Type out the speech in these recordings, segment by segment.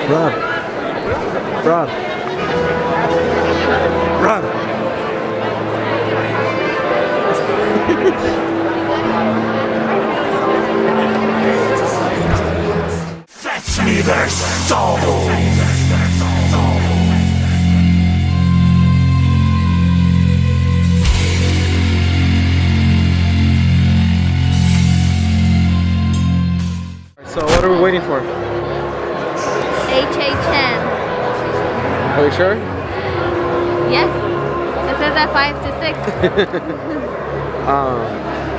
Rob. Rob. Rob. Fetch me their soul! So what are we waiting for? HHN. Are you sure? Yes. It says at 5 to 6.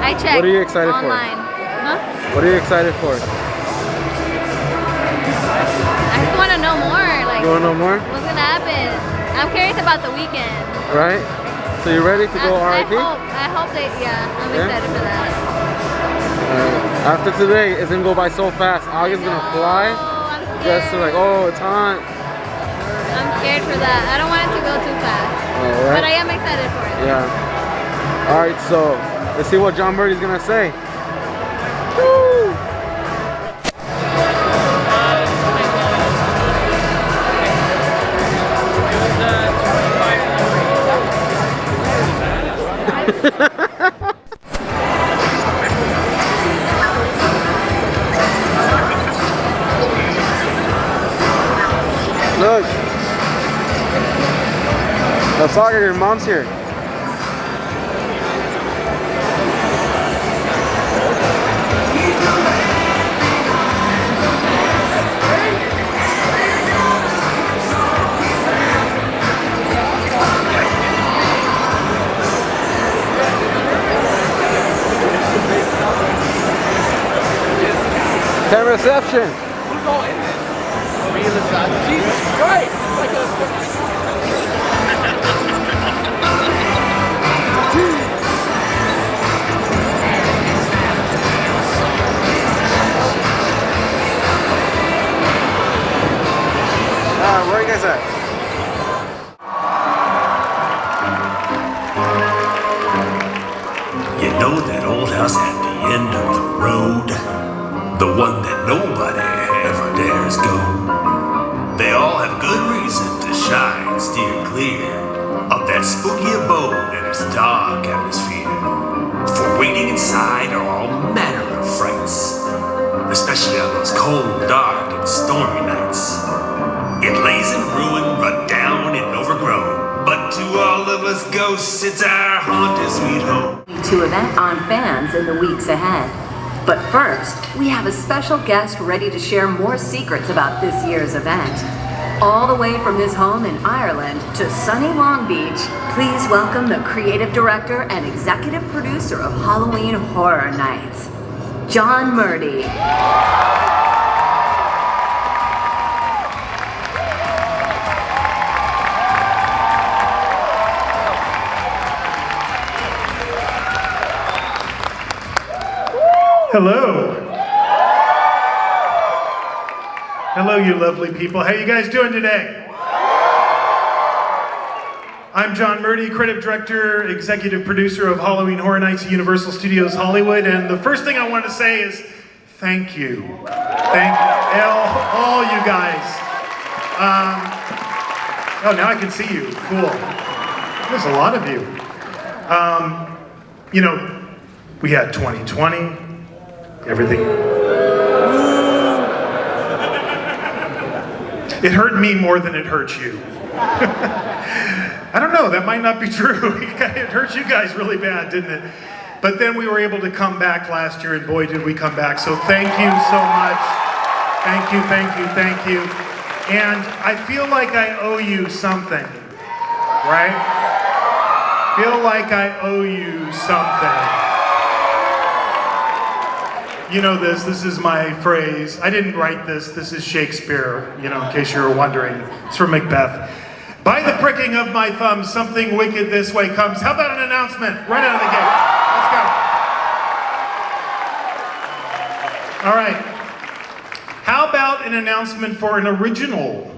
I checked. What are you excited online. Huh? What are you excited for? I just want to know more. Like, You want to know more? what's gonna happen? I'm curious about the weekend. Right? So you ready to go RIP? I hope they. Yeah, I'm excited for that. After today, it's gonna go by so fast. August is gonna fly. I'm Just scared. like, oh, it's hot. I'm scared for that. I don't want it to go too fast. All right. But I am excited for it. Yeah. All right. So let's see what John Murdy's gonna say. Woo! Look, the soccer, your mom's here. Ten reception. Jesus Christ! Where are you guys at? You know that old house at the end of the road? The one that nobody ever dares go. They all have good reason to shy and steer clear of that spooky abode and its dark atmosphere. For waiting inside are all manner of frights, especially on those cold, dark, and stormy nights. It lays in ruin, run down and overgrown, but to all of us ghosts, it's our haunted sweet home. To event on fans in the weeks ahead. But first, we have a special guest ready to share more secrets about this year's event. All the way from his home in Ireland to sunny Long Beach, please welcome the creative director and executive producer of Halloween Horror Nights, John Murdy. Hello. Hello, you lovely people. How you guys doing today? I'm John Murdy, creative director, executive producer of Halloween Horror Nights at Universal Studios Hollywood. And the first thing I want to say is thank you. Thank you, all you guys. Oh, now I can see you. Cool. There's a lot of you. You know, we had 2020. Everything. It hurt me more than it hurt you. I don't know, that might not be true. It hurt you guys really bad, didn't it? But then we were able to come back last year, and boy, did we come back. So thank you so much. Thank you, thank you, thank you. And I feel like I owe you something, right? Feel like I owe you something. You know this is my phrase. I didn't write this is Shakespeare, you know, in case you were wondering. It's from Macbeth. By the pricking of my thumb, something wicked this way comes. How about an announcement right out of the gate? Let's go. All right. How about an announcement for an original?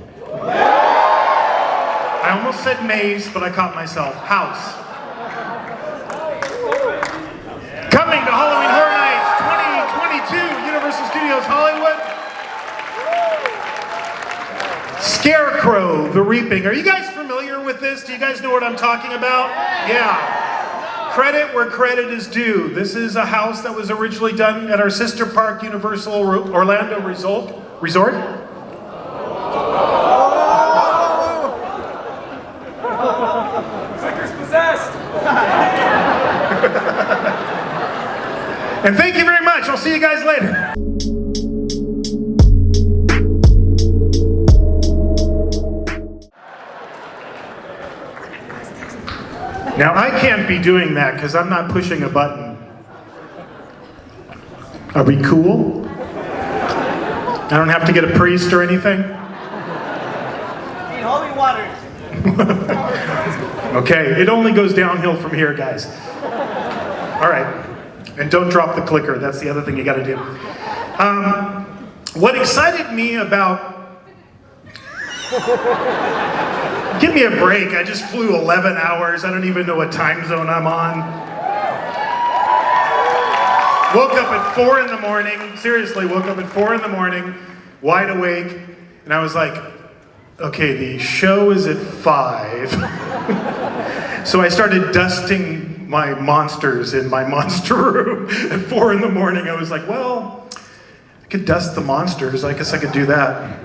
I almost said maze, but I caught myself. House. Coming to Halloween Horror Nights 2022, Universal Studios Hollywood. Scarecrow, the Reaping. Are you guys familiar with this? Do you guys know what I'm talking about? Yeah. Credit where credit is due. This is a house that was originally done at our sister park, Universal Orlando Resort. Clicker's possessed. And thank you very much. I'll see you guys later. Now, I can't be doing that because I'm not pushing a button. Are we cool? I don't have to get a priest or anything? Need holy water. Okay, it only goes downhill from here, guys. All right, and don't drop the clicker. That's the other thing you got to do. What excited me about... Give me a break. I just flew 11 hours. I don't even know what time zone I'm on. Woke up at 4 in the morning. Seriously, woke up at 4 in the morning, wide awake, and I was like, okay, the show is at 5. So I started dusting my monsters in my monster room at 4 in the morning. I was like, well, I could dust the monsters. I guess I could do that.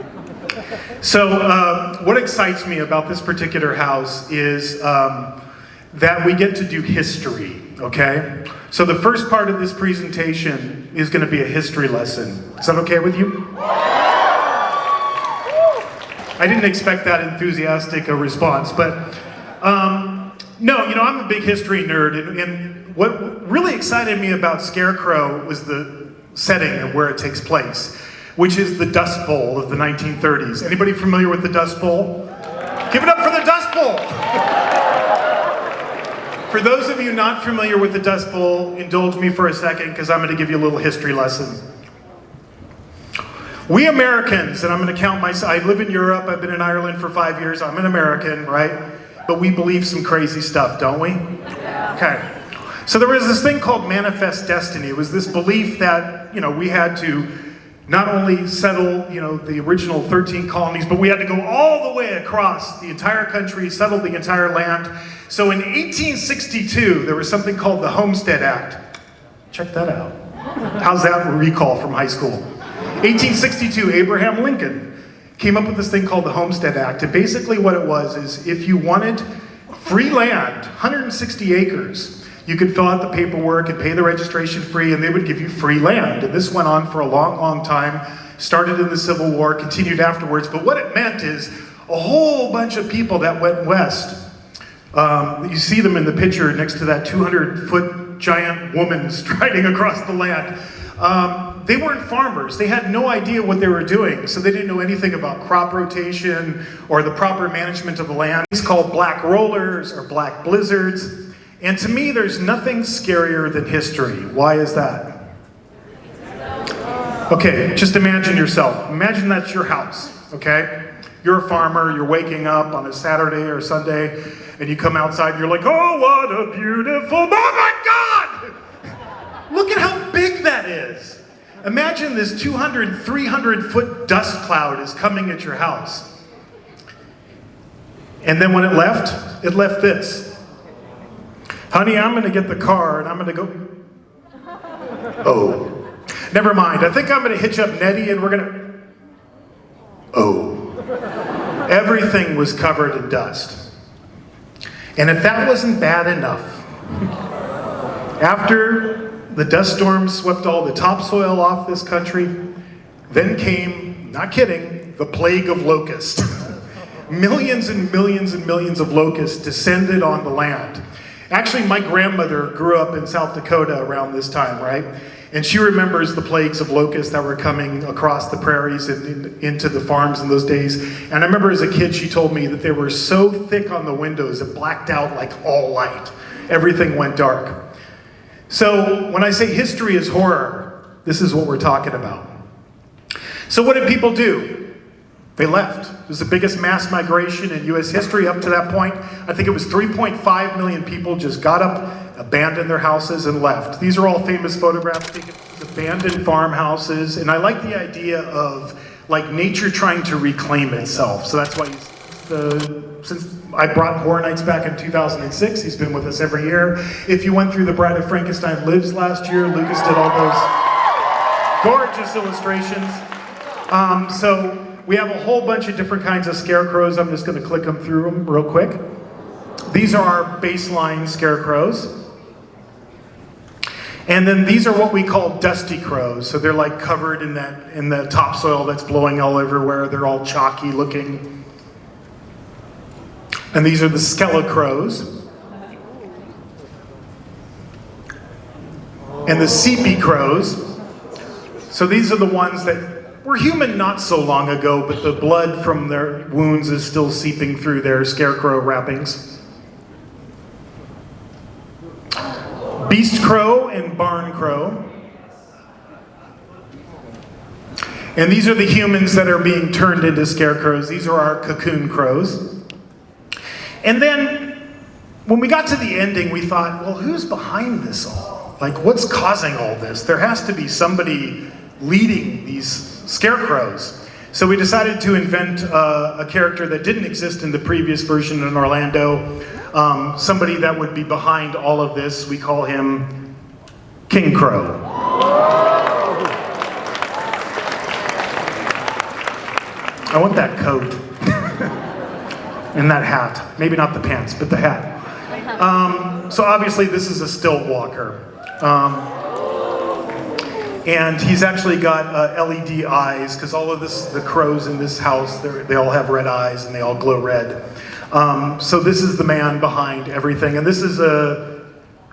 So what excites me about this particular house is that we get to do history, okay? So the first part of this presentation is going to be a history lesson. Is that okay with you? I didn't expect that enthusiastic a response, but no, you know, I'm a big history nerd, and what really excited me about Scarecrow was the setting of where it takes place, which is the Dust Bowl of the 1930s. Anybody familiar with the Dust Bowl? Give it up for the Dust Bowl! For those of you not familiar with the Dust Bowl, indulge me for a second because I'm going to give you a little history lesson. We Americans, and I'm going to count myself, I live in Europe, I've been in Ireland for 5 years, I'm an American, right? But we believe some crazy stuff, don't we? Okay. So there was this thing called manifest destiny. It was this belief that, you know, we had to not only settle, you know, the original 13 colonies, but we had to go all the way across the entire country, settle the entire land. So in 1862, there was something called the Homestead Act. Check that out. How's that recall from high school? 1862, Abraham Lincoln came up with this thing called the Homestead Act. And basically what it was is if you wanted free land, 160 acres, you could fill out the paperwork and pay the registration fee, and they would give you free land. And this went on for a long, long time, started in the Civil War, continued afterwards. But what it meant is a whole bunch of people that went west. You see them in the picture next to that 200-foot giant woman striding across the land. They weren't farmers. They had no idea what they were doing, so they didn't know anything about crop rotation or the proper management of the land. It's called black rollers or black blizzards. And to me, there's nothing scarier than history. Why is that? Okay, just imagine yourself. Imagine that's your house, okay? You're a farmer, you're waking up on a Saturday or Sunday, and you come outside and you're like, oh, what a beautiful, oh my God! Look at how big that is. Imagine this 200, 300-foot dust cloud is coming at your house. And then when it left this. Honey, I'm gonna get the car and I'm gonna go. Oh, never mind. I think I'm gonna hitch up Nettie and we're gonna. Oh, everything was covered in dust. And if that wasn't bad enough, after the dust storm swept all the topsoil off this country, then came, not kidding, the plague of locusts. Millions and millions and millions of locusts descended on the land. Actually, my grandmother grew up in South Dakota around this time, right? And she remembers the plagues of locusts that were coming across the prairies and into the farms in those days. And I remember as a kid, she told me that they were so thick on the windows, it blacked out like all light. Everything went dark. So when I say history is horror, this is what we're talking about. So what did people do? They left. It was the biggest mass migration in U.S. history up to that point. I think it was 3.5 million people just got up, abandoned their houses, and left. These are all famous photographs taken of abandoned farmhouses. And I like the idea of like nature trying to reclaim itself. So that's why since I brought Horror Nights back in 2006, he's been with us every year. If you went through the Bride of Frankenstein Lives last year, Lucas did all those gorgeous illustrations. So we have a whole bunch of different kinds of scarecrows. I'm just going to click them through them real quick. These are our baseline scarecrows. And then these are what we call dusty crows. So they're like covered in the topsoil that's blowing all everywhere. They're all chalky looking. And these are the skelecrows. And the sepia crows. So these are the ones that were human not so long ago, but the blood from their wounds is still seeping through their scarecrow wrappings. Beast crow and barn crow. And these are the humans that are being turned into scarecrows. These are our cocoon crows. And then when we got to the ending, we thought, well, who's behind this all? Like, what's causing all this? There has to be somebody leading these scarecrows. So we decided to invent a character that didn't exist in the previous version in Orlando. Somebody that would be behind all of this. We call him King Crow. I want that coat and that hat. Maybe not the pants, but the hat. So obviously this is a stilt walker. And he's actually got LED eyes, because all of the crows in this house, they all have red eyes and they all glow red. So this is the man behind everything. And this is a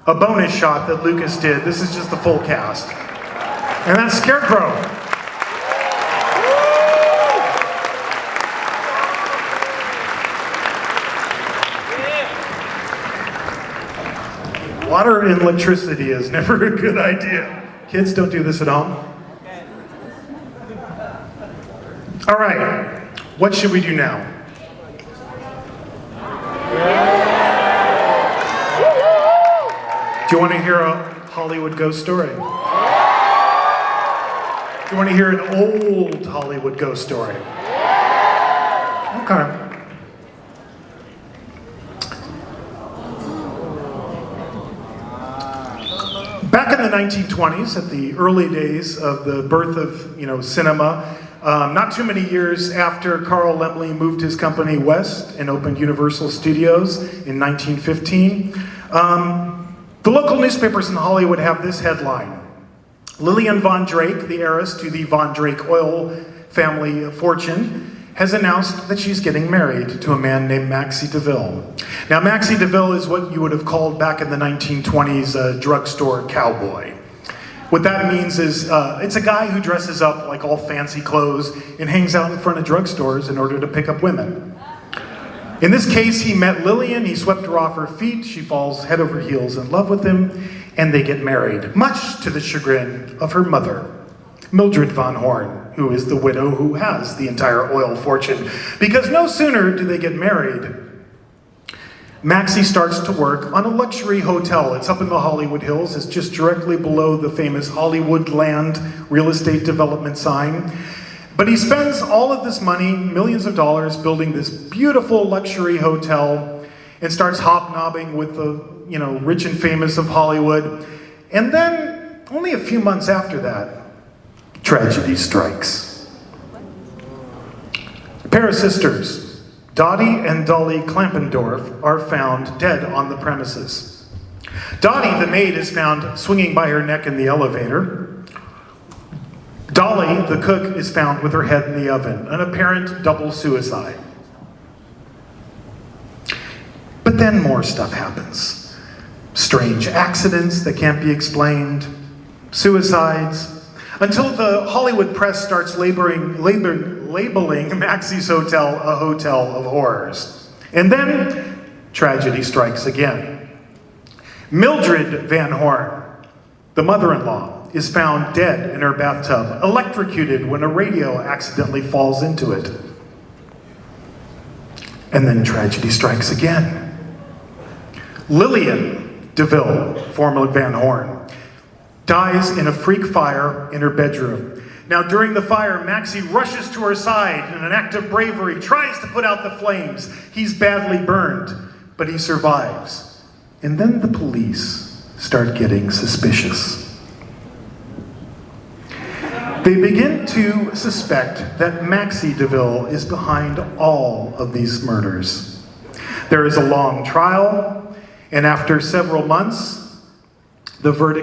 bonus shot that Lucas did. This is just the full cast. And that's Scarecrow. Water and electricity is never a good idea. Kids, don't do this at home. All right, what should we do now? Do you want to hear a Hollywood ghost story? Do you want to hear an old Hollywood ghost story? Okay. Back in the 1920s, at the early days of the birth of cinema, not too many years after Carl Laemmle moved his company west and opened Universal Studios in 1915, the local newspapers in Hollywood have this headline: Lillian Von Drake, the heiress to the Von Drake oil family fortune, has announced that she's getting married to a man named Maxie DeVille. Now, Maxie DeVille is what you would have called back in the 1920s a drugstore cowboy. What that means is it's a guy who dresses up like all fancy clothes and hangs out in front of drugstores in order to pick up women. In this case, he met Lillian, he swept her off her feet, she falls head over heels in love with him, and they get married, much to the chagrin of her mother, Mildred Von Horn, who is the widow who has the entire oil fortune. Because no sooner do they get married, Maxie starts to work on a luxury hotel. It's up in the Hollywood Hills. It's just directly below the famous Hollywood Land real estate development sign. But he spends all of this money, millions of dollars, building this beautiful luxury hotel and starts hobnobbing with the rich and famous of Hollywood. And then, only a few months after that, tragedy strikes. A pair of sisters, Dottie and Dolly Klampendorf, are found dead on the premises. Dottie, the maid, is found swinging by her neck in the elevator. Dolly, the cook, is found with her head in the oven, an apparent double suicide. But then more stuff happens. Strange accidents that can't be explained, suicides, until the Hollywood press starts labeling Maxie's hotel a hotel of horrors. And then tragedy strikes again. Mildred Van Horn, the mother-in-law, is found dead in her bathtub, electrocuted when a radio accidentally falls into it. And then tragedy strikes again. Lillian DeVille, formerly Van Horn, dies in a freak fire in her bedroom. Now, during the fire, Maxie rushes to her side in an act of bravery, tries to put out the flames. He's badly burned, but he survives. And then the police start getting suspicious. They begin to suspect that Maxie DeVille is behind all of these murders. There is a long trial, and after several months, the jury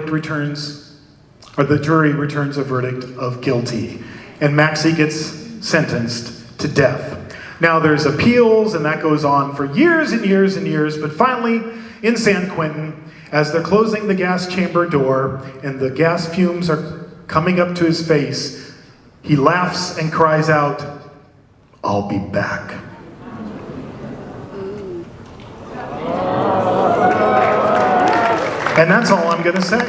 returns a verdict of guilty, and Maxie gets sentenced to death. Now there's appeals, and that goes on for years and years and years, but finally, in San Quentin, as they're closing the gas chamber door and the gas fumes are coming up to his face, he laughs and cries out, "I'll be back." And that's all I'm gonna say.